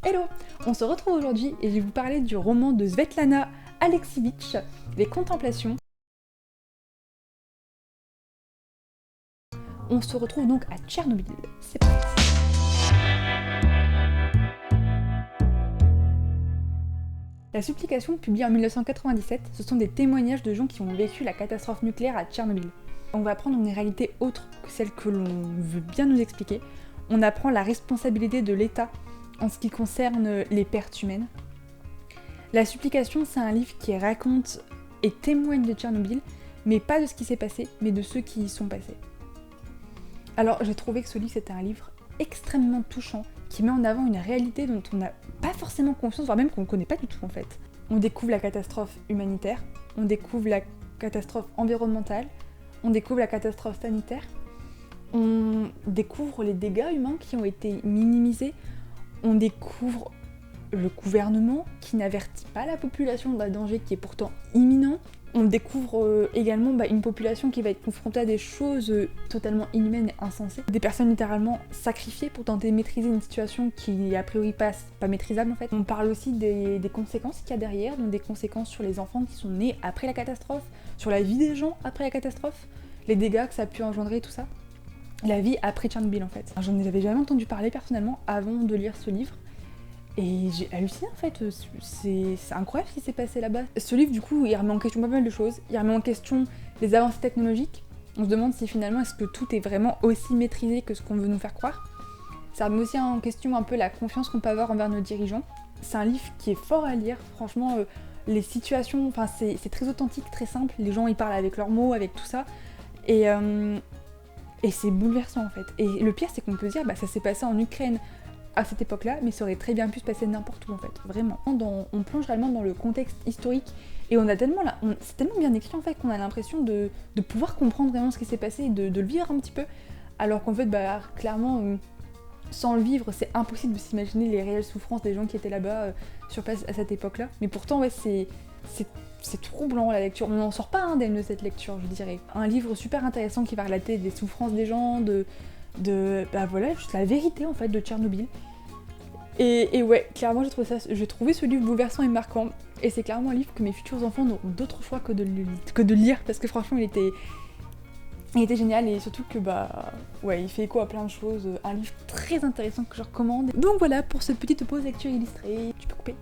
Hello! On se retrouve aujourd'hui et je vais vous parler du roman de Svetlana Alexievitch, Les Contemplations. On se retrouve donc à Tchernobyl. C'est parti! La Supplication, publiée en 1997, ce sont des témoignages de gens qui ont vécu la catastrophe nucléaire à Tchernobyl. On va apprendre une réalité autre que celle que l'on veut bien nous expliquer. On apprend la responsabilité de l'État en ce qui concerne les pertes humaines. La Supplication, c'est un livre qui raconte et témoigne de Tchernobyl, mais pas de ce qui s'est passé, mais de ceux qui y sont passés. Alors j'ai trouvé que ce livre c'était un livre extrêmement touchant, qui met en avant une réalité dont on n'a pas forcément conscience, voire même qu'on ne connaît pas du tout en fait. On découvre la catastrophe humanitaire, on découvre la catastrophe environnementale, on découvre la catastrophe sanitaire, on découvre les dégâts humains qui ont été minimisés, on découvre le gouvernement qui n'avertit pas la population d'un danger qui est pourtant imminent. On découvre également une population qui va être confrontée à des choses totalement inhumaines et insensées. Des personnes littéralement sacrifiées pour tenter de maîtriser une situation qui est a priori pas maîtrisable en fait. On parle aussi des conséquences qu'il y a derrière, donc des conséquences sur les enfants qui sont nés après la catastrophe, sur la vie des gens après la catastrophe, les dégâts que ça a pu engendrer, tout ça. La vie après Tchernobyl en fait. J'en avais jamais entendu parler personnellement avant de lire ce livre. Et j'ai halluciné en fait, c'est incroyable ce qui s'est passé là-bas. Ce livre du coup il remet en question pas mal de choses, il remet en question les avancées technologiques, on se demande si finalement est-ce que tout est vraiment aussi maîtrisé que ce qu'on veut nous faire croire. Ça remet aussi en question un peu la confiance qu'on peut avoir envers nos dirigeants. C'est un livre qui est fort à lire, franchement les situations, enfin c'est très authentique, très simple, les gens ils parlent avec leurs mots, avec tout ça, et c'est bouleversant en fait. Et le pire c'est qu'on peut dire ça s'est passé en Ukraine à cette époque-là, mais ça aurait très bien pu se passer n'importe où en fait, vraiment. On plonge réellement dans le contexte historique et c'est tellement bien écrit en fait qu'on a l'impression de pouvoir comprendre vraiment ce qui s'est passé et de le vivre un petit peu, alors qu'en fait clairement sans le vivre c'est impossible de s'imaginer les réelles souffrances des gens qui étaient là-bas sur place à cette époque-là. Mais pourtant ouais c'est troublant la lecture, on n'en sort pas indemne de cette lecture je dirais. Un livre super intéressant qui va relater des souffrances des gens, juste la vérité en fait de Tchernobyl. Et ouais, clairement j'ai trouvé ce livre bouleversant et marquant, et c'est clairement un livre que mes futurs enfants n'auront d'autre choix que de lire, parce que franchement il était génial, et surtout que il fait écho à plein de choses, un livre très intéressant que je recommande. Donc voilà pour cette petite pause lecture illustrée, tu peux couper.